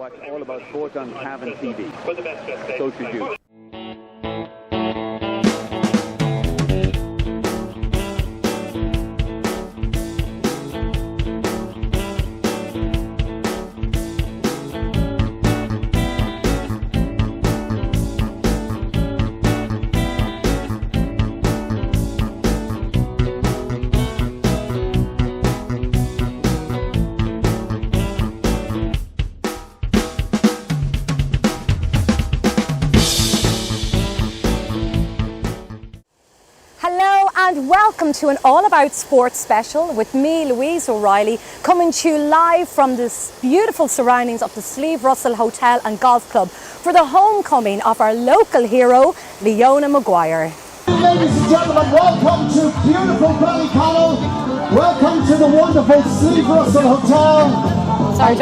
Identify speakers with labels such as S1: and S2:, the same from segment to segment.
S1: watch all about sport on Cavan TV. So should you.
S2: And welcome to an All About Sports special with me, Louise O'Reilly, coming to you live from the beautiful surroundings of the Slieve Russell Hotel and Golf Club for the homecoming of our local hero, Leona Maguire.
S3: Ladies and gentlemen, welcome to beautiful Ballyconnell. Welcome to the wonderful Slieve Russell Hotel,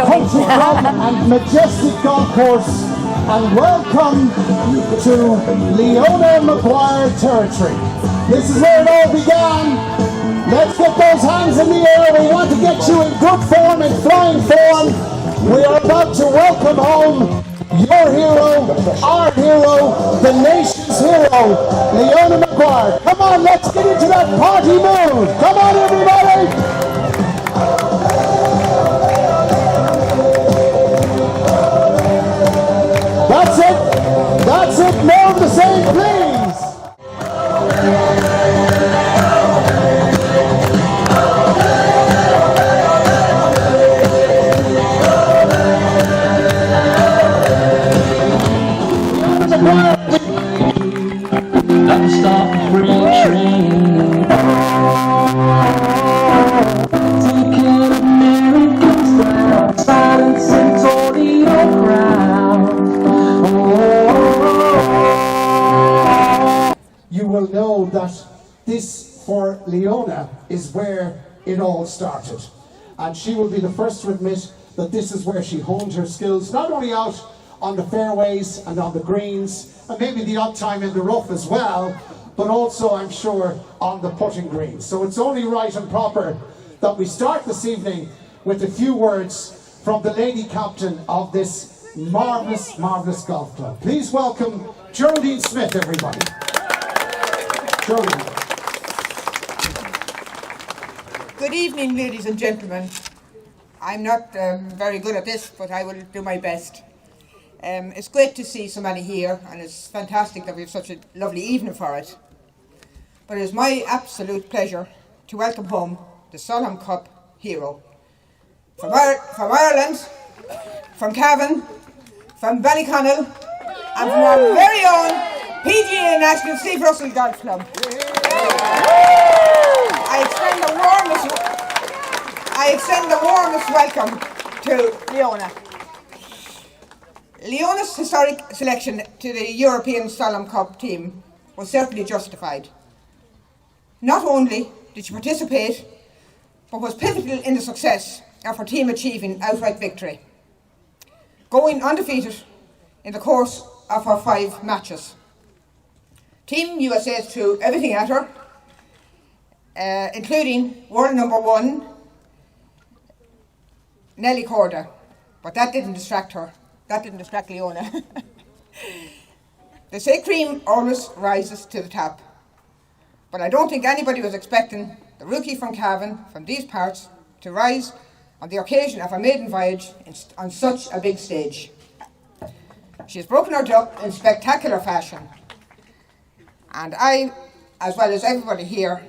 S3: country club and majestic golf course. And welcome to Leona Maguire territory. This is where it all began. Let's get those hands in the air. We want to get you in good form, in flying form. We are about to welcome home your hero, our hero, the nation's hero, Leona Maguire. Come on, let's get into that party mood. Come on, everybody. That's it, more of the same, please. You will know that this, for Leona, is where it all started. And she will be the first to admit that this is where she honed her skills, not only out on the fairways and on the greens, and maybe the odd time in the rough as well, but also, I'm sure, on the putting green. So it's only right and proper that we start this evening with a few words from the lady captain of this marvellous, marvellous golf club. Please welcome Geraldine Smith, everybody. Geraldine.
S4: Good evening, ladies and gentlemen. I'm not very good at this, but I will do my best. It's great to see so many here, and it's fantastic that we have such a lovely evening for it. But it is my absolute pleasure to welcome home the Solheim Cup hero. From Ireland, from Cavan, from Ballyconnell, and from our very own PGA National Slieve Russell Golf Club. I extend the warmest welcome to Leona. Leona's historic selection to the European Solheim Cup team was certainly justified. Not only did she participate, but was pivotal in the success of her team achieving outright victory, going undefeated in the course of her 5 matches. Team USA threw everything at her, including world number 1, Nelly Corda, but that didn't distract her. That didn't distract Leona. They say cream always rises to the top, but I don't think anybody was expecting the rookie from Cavan, from these parts, to rise on the occasion of her maiden voyage on such a big stage. She has broken her duck in spectacular fashion, and I, as well as everybody here,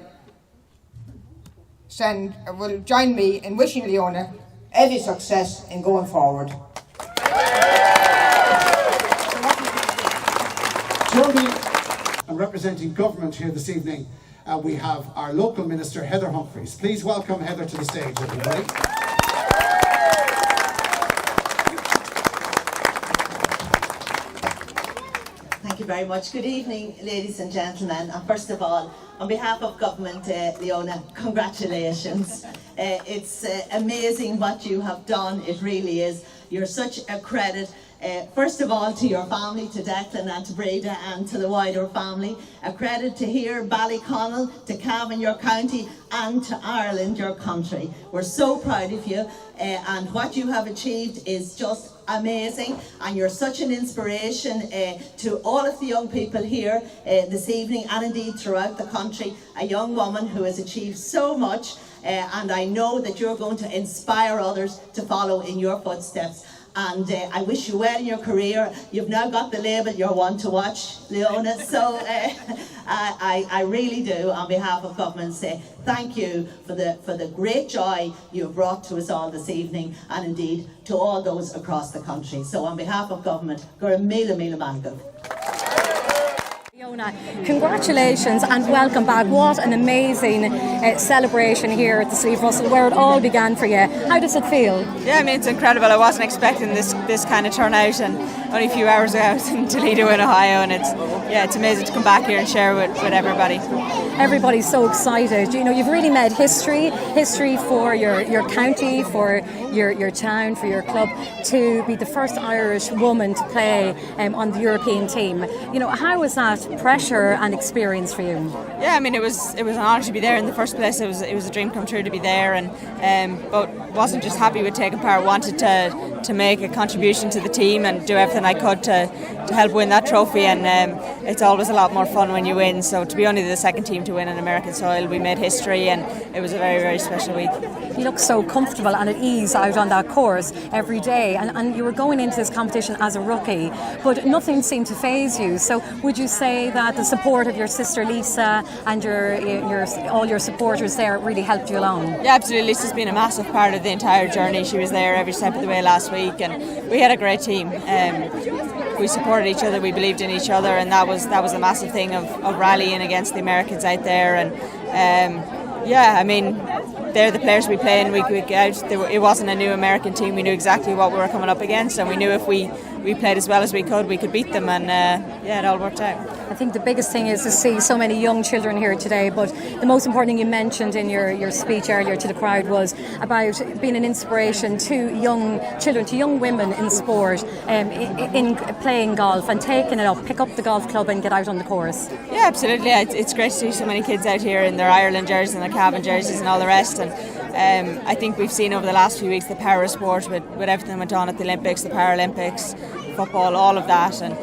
S4: will join me in wishing Leona every success in going forward.
S3: Geraldine, and representing government here this evening, we have our local minister, Heather Humphreys. Please welcome Heather to the stage, everybody.
S5: Thank you very much. Good evening, ladies and gentlemen. And first of all, on behalf of government, Leona, congratulations. It's amazing what you have done. It really is. You're such a credit. First of all, to your family, to Declan and to Breda and to the wider family. A credit to here, Ballyconnell, to Cavan, your county, and to Ireland, your country. We're so proud of you, and what you have achieved is just amazing, and you're such an inspiration to all of the young people here this evening, and indeed throughout the country. A young woman who has achieved so much, and I know that you're going to inspire others to follow in your footsteps. And I wish you well in your career. You've now got the label you're one to watch, Leona. So I really do, on behalf of government, say thank you for the great joy you've brought to us all this evening, and indeed to all those across the country. So on behalf of government, Gur Mila Mangov.
S2: Leona, congratulations and welcome back. What an amazing celebration here at the Slieve Russell, where it all began for you. How does it feel?
S6: Yeah, I mean, it's incredible. I wasn't expecting this kind of turnout, and only a few hours ago I was in Toledo in Ohio, and it's amazing to come back here and share with everybody.
S2: Everybody's so excited. You know, you've really made history for your county, for your town, for your club, to be the first Irish woman to play on the European team. You know, how was that pressure and experience for you?
S6: Yeah, I mean, it was an honour to be there in the first place. It was a dream come true to be there, and but wasn't just happy with taking part. Wanted to make a contribution to the team and do everything I could to help win that trophy. And it's always a lot more fun when you win. So to be only the second team to win on American soil, we made history, and it was a very, very special week.
S2: You look so comfortable and at ease out on that course every day, and you were going into this competition as a rookie, but nothing seemed to faze you. So would you say that the support of your sister Lisa and all your supporters there really helped you along?
S6: Yeah, absolutely. Lisa's been a massive part of the entire journey. She was there every step of the way last week, and we had a great team. We supported each other, we believed in each other, and that was a massive thing of rallying against the Americans out there. And I mean, they're the players we play in week out. It wasn't a new American team. We knew exactly what we were coming up against, and we knew if we played as well as we could beat them, and it all worked out.
S2: I think the biggest thing is to see so many young children here today, but the most important thing you mentioned in your speech earlier to the crowd was about being an inspiration to young children, to young women in sport, in playing golf and taking it up, pick up the golf club and get out on the course.
S6: Yeah, absolutely. It's great to see so many kids out here in their Ireland jerseys and their Cavan jerseys and all the rest. And I think we've seen over the last few weeks the power of sport with everything that went on at the Olympics, the Paralympics, football, all of that, and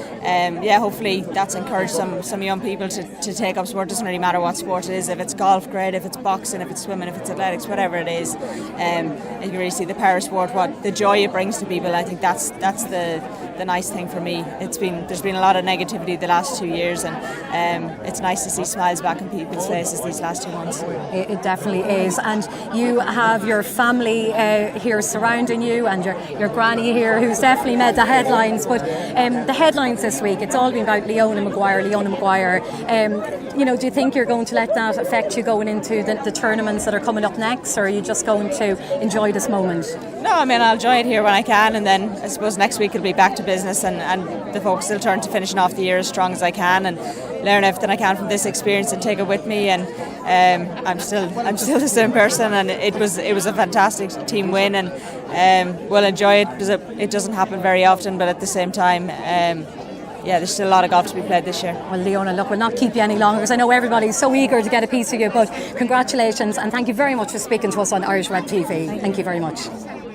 S6: hopefully that's encouraged some young people to take up sport. It doesn't really matter what sport it is. If it's golf, great. If it's boxing, if it's swimming, if it's athletics, whatever it is, and you can really see the power of sport, what the joy it brings to people. I think that's the nice thing for me. There's been a lot of negativity the last 2 years, and it's nice to see smiles back on people's faces these last 2 months.
S2: It definitely is, and you have your family here surrounding you, and your granny here, who's definitely made the headlines. But the headlines this week, it's all been about Leona Maguire. Do you think you're going to let that affect you going into the tournaments that are coming up next, or are you just going to enjoy this moment?
S6: No, I mean, I'll enjoy it here when I can, and then I suppose next week it'll be back to business, and the focus will turn to finishing off the year as strong as I can and learn everything I can from this experience and take it with me. And I'm still the same person, and it was a fantastic team win, and we'll enjoy it because it doesn't happen very often. But at the same time, there's still a lot of golf to be played this year. Well,
S2: Leona, look, we'll not keep you any longer because I know everybody's so eager to get a piece of you, but congratulations and thank you very much for speaking to us on Irishwebtv. Thank you very much.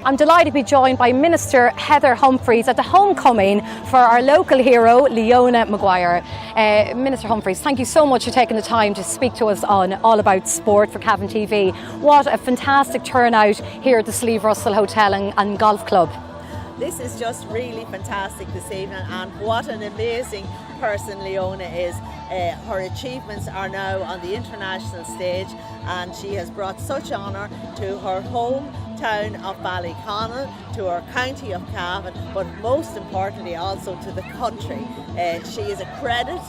S2: I'm delighted to be joined by Minister Heather Humphreys at the homecoming for our local hero, Leona Maguire. Minister Humphreys, thank you so much for taking the time to speak to us on All About Sport for Cavan TV. What a fantastic turnout here at the Slieve Russell Hotel and Golf Club.
S5: This is just really fantastic this evening, and what an amazing person Leona is. Her achievements are now on the international stage, and she has brought such honour to her hometown of Ballyconnell, to her county of Cavan, but most importantly also to the country. She is a credit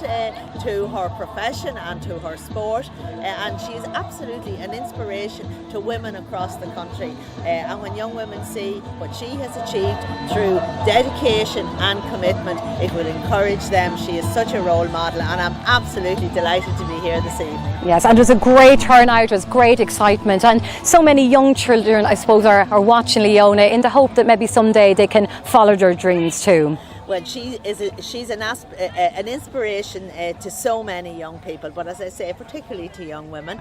S5: to her profession and to her sport, and she is absolutely an inspiration to women across the country. And when young women see what she has achieved through dedication and commitment, it will encourage them. She is such a role model, and I'm absolutely delighted to be here this evening.
S2: Yes, and it was a great turnout, it was great excitement, and so many young children, I suppose, are watching Leona in the hope that maybe someday they can follow their dreams too?
S5: Well, she's an inspiration to so many young people, but as I say, particularly to young women,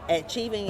S5: achieving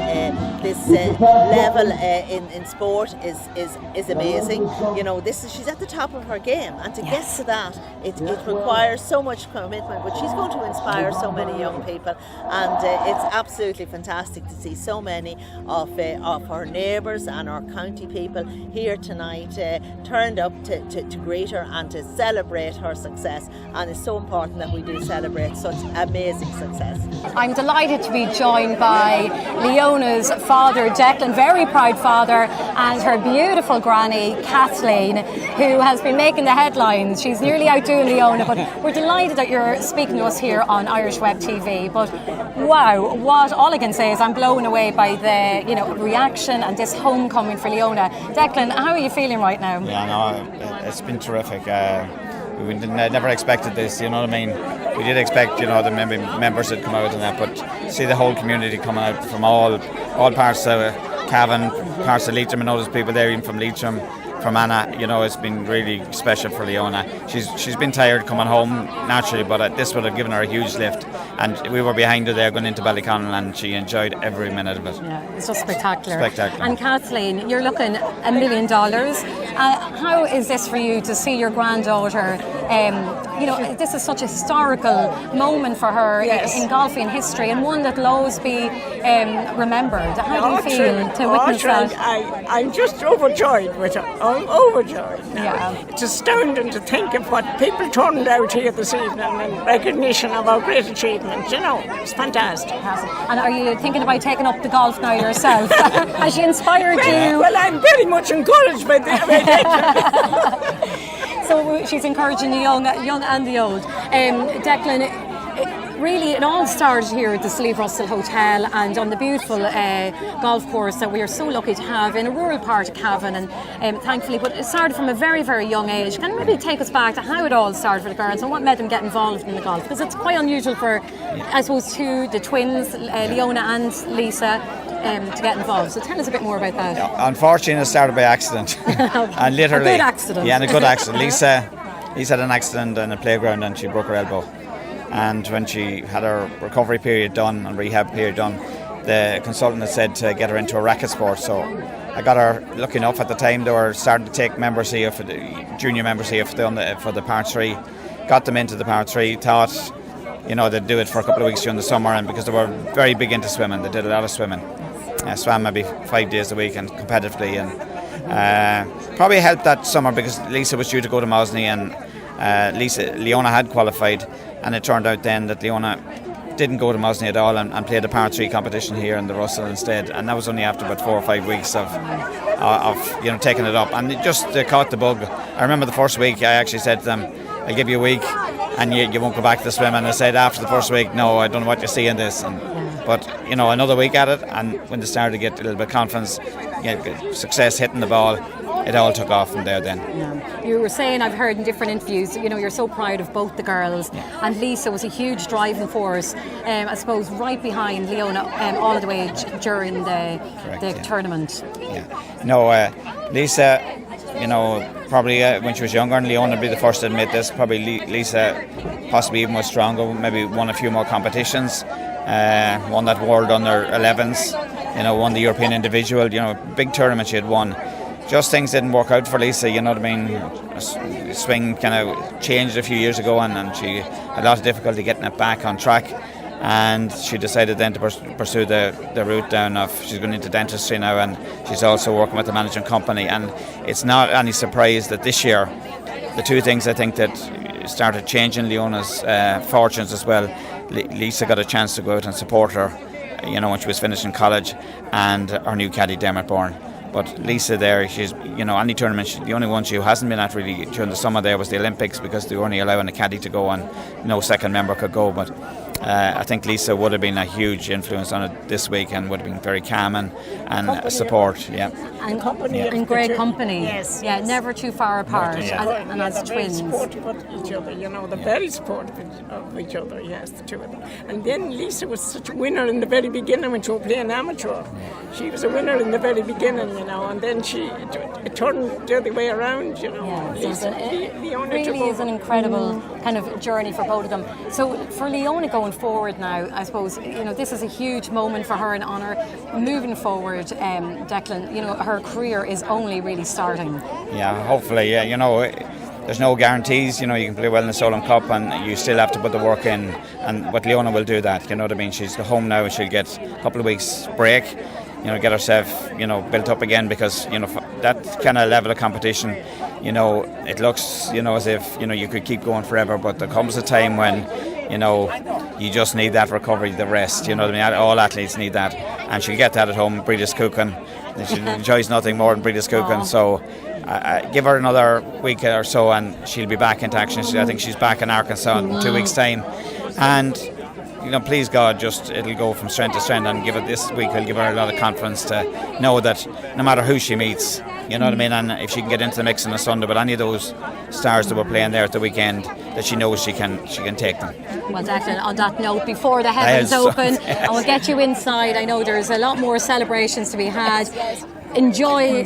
S5: this level in sport is amazing. You know, she's at the top of her game, and to get to that, it requires so much commitment. But she's going to inspire so many young people, and it's absolutely fantastic to see so many of her neighbours and our county people here tonight turned up to greet her and to celebrate her success, and it's so important that we do celebrate such amazing success.
S2: I'm delighted to be joined by Leona's father, Declan, very proud father, and her beautiful granny, Kathleen, who has been making the headlines. She's nearly outdoing Leona, but we're delighted that you're speaking to us here on Irishwebtv. But wow, all I can say is I'm blown away by the reaction and this homecoming for Leona. Declan, how are you feeling right now?
S7: Yeah, no, it's been terrific. We never expected this, you know what I mean? We did expect, the members would come out and that, but see the whole community coming out from all parts of Cavan, parts of Leitrim, and all those people there, even from Leitrim, from Anna. It's been really special for Leona. She's been tired coming home naturally, but this would have given her a huge lift. And we were behind her there going into Ballyconnell, and she enjoyed every minute of it. Yeah,
S2: it's just spectacular.
S7: Spectacular.
S2: And Kathleen, you're looking $1 million. How is this for you to see your granddaughter? This is such a historical moment for her in golfing history, and one that will always be remembered. How do you feel to witness that?
S8: I'm just overjoyed with her. I'm overjoyed.
S2: Yeah.
S8: It's astounding to think of what people turned out here this evening in recognition of our great achievement. It's fantastic.
S2: And are you thinking about taking up the golf now yourself? Has she inspired you?
S8: Well, I'm very much encouraged by
S2: So she's encouraging the young and the old. Declan, really, it all started here at the Slieve Russell Hotel and on the beautiful golf course that we are so lucky to have in a rural part of Cavan, and thankfully, but it started from a very, very young age. Can you maybe take us back to how it all started for the girls and what made them get involved in the golf? Because it's quite unusual for, I suppose, the twins, Leona and Lisa, to get involved. So tell us a bit more about that.
S7: Yeah, unfortunately, it started by accident. And literally,
S2: a good accident.
S7: Yeah, and a good accident. Lisa had an accident in a playground and she broke her elbow. And when she had her recovery period done and rehab period done, the consultant had said to get her into a racket sport. So I got her lucky enough at the time. They were starting to take members here for the junior members here for the Part 3. Got them into the Part 3. Thought, they'd do it for a couple of weeks during the summer, and because they were very big into swimming, they did a lot of swimming. Swam maybe 5 days a week and competitively, and probably helped that summer because Lisa was due to go to Mosney, and Leona had qualified, and it turned out then that Leona didn't go to Mosney at all and played a Part 3 competition here in the Russell instead, and that was only after about 4 or 5 weeks of taking it up, and it just caught the bug. I remember the first week I actually said to them, I'll give you a week and you won't go back to swim, and I said after the first week, no, I don't know what you see in this, but another week at it, and when they started to get a little bit of confidence, success hitting the ball, it all took off from there then.
S2: Yeah. You were saying, I've heard in different interviews, you're so proud of both the girls, and Lisa was a huge driving force, I suppose, right behind Leona all the way during the tournament.
S7: Yeah. No, Lisa, probably when she was younger, and Leona would be the first to admit this, probably Lisa possibly even was stronger, maybe won a few more competitions, won that World Under 11s, won the European Individual, big tournament she had won. Just things didn't work out for Lisa, you know what I mean? Swing kind of changed a few years ago, and she had a lot of difficulty getting it back on track. And she decided then to pursue the route down of, she's going into dentistry now, and she's also working with the management company. And it's not any surprise that this year, the two things I think that started changing Leona's fortunes as well, Lisa got a chance to go out and support her, when she was finishing college, and her new caddy, Dermot Bourne. But Lisa there, she's, any tournament, the only one she hasn't been at really during the summer there was the Olympics, because they were only allowing a caddy to go and no second member could go. But I think Lisa would have been a huge influence on it this week and would have been very calm and support. Yeah.
S2: And great company.
S8: Yes.
S2: Yeah, never too far apart. And as
S8: they're
S2: twins.
S8: very supportive of each other, they're very supportive of each other, yes, the two of them. And then Lisa was such a winner in the very beginning when she was playing amateur. She was a winner in the very beginning, and then it turned the other way around,
S2: Yeah,
S8: Lisa,
S2: it really is an incredible kind of journey for both of them. So for Leona going forward now, I suppose, this is a huge moment for her in honour. Moving forward, Declan, her career is only really starting.
S7: Yeah, hopefully, there's no guarantees, you can play well in the Solheim Cup and you still have to put the work in, but Leona will do that, you know what I mean? She's home now, she'll get a couple of weeks break, get herself, built up again, because, that kind of level of competition, it looks, as if, you could keep going forever, but there comes a time when, you just need that recovery, the rest, you know what I mean? All athletes need that, and she'll get that at home. Breda's cooking, she enjoys nothing more than Breda's cooking, so give her another week or so and she'll be back into action. I think she's back in Arkansas in 2 weeks' time, and please God, it'll go from strength to strength, and this week will give her a lot of confidence to know that no matter who she meets, you know what I mean, and if she can get into the mix on a Sunday, but any of those stars that were playing there at the weekend, that she knows she can take them.
S2: Well, Declan, on that note, before the heavens open, I will get you inside. I know there's a lot more celebrations to be had. Enjoy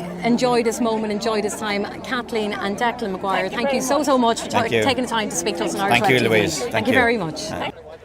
S2: this moment, enjoy this time. Kathleen and Declan Maguire, thank you so much for taking the time to speak to us on Irishwebtv.
S7: Thank you, Louise.
S2: Thank you very much.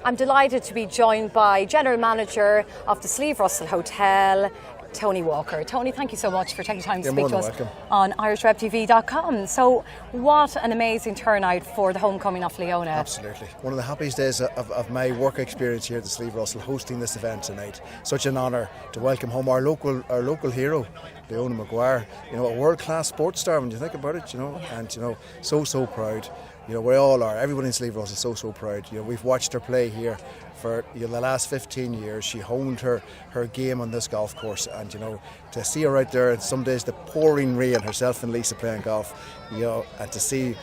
S2: I'm delighted to be joined by General Manager of the Slieve Russell Hotel, Tony Walker. Tony, thank you so much for taking time to speak to us on Irishwebtv.com. So, what an amazing turnout for the homecoming of Leona.
S9: Absolutely. One of the happiest days of my work experience here at the Slieve Russell, hosting this event tonight. Such an honour to welcome home our local hero, Leona Maguire. A world-class sports star when you think about it, and so proud. We all are. Everyone in Slieve Russell is so proud. We've watched her play here for the last 15 years. She honed her game on this golf course, and to see her out there, and some days the pouring rain, herself and Lisa playing golf, and to see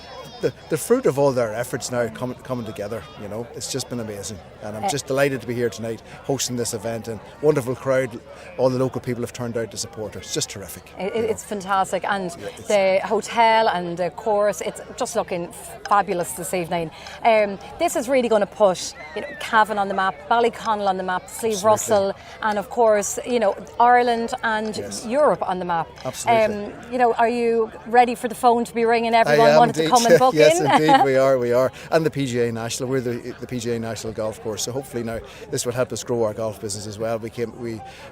S9: the fruit of all their efforts now coming together, it's just been amazing, and I'm just delighted to be here tonight hosting this event, and wonderful crowd. All the local people have turned out to support her. It's just terrific.
S2: It's fantastic, and the hotel and the course, it's just looking fabulous this evening. This is really going to put Cavan on the map, Ballyconnell on the map, Slieve Russell, and of course Ireland and Europe on the map.
S9: Absolutely.
S2: Are you ready for the phone to be ringing? Everyone wanted to come and book
S9: yes,
S2: in.
S9: Indeed, we are. And the PGA National, we're the PGA National Golf Course, so hopefully now this will help us grow our golf business as well. We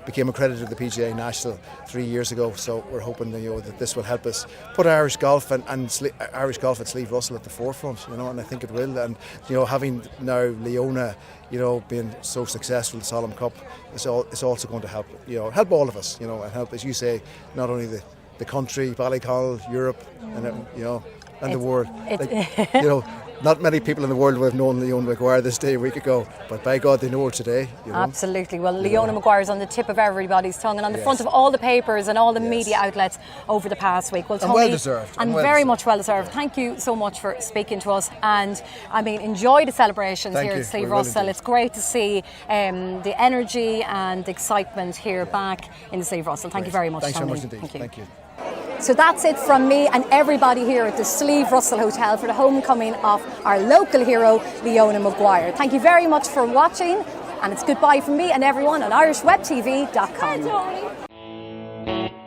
S9: became accredited to the PGA National 3 years ago, so we're hoping that this will help us put Irish golf and Irish golf at Slieve Russell at the forefront, and I think it will. And having now Leona, being so successful in the Solheim Cup, it's also going to help all of us, and help, as you say, not only the country, Ballyconnell, Europe, and the world. Not many people in the world would have known Leona Maguire this day a week ago, but by God, they know her today.
S2: Absolutely. Well, Leona Maguire is on the tip of everybody's tongue and on the front of all the papers and all the media outlets over the past week. Well, Tony,
S9: and well deserved.
S2: And very much well deserved. Thank you so much for speaking to us, and enjoy the celebrations here at Slieve Russell. It's great to see the energy and the excitement here back in the Slieve Russell. Thank you very much,
S9: Thanks
S2: Tony.
S9: so much indeed. Thank you.
S2: So that's it from me and everybody here at the Slieve Russell Hotel for the homecoming of our local hero, Leona Maguire. Thank you very much for watching, and it's goodbye from me and everyone on Irishwebtv.com.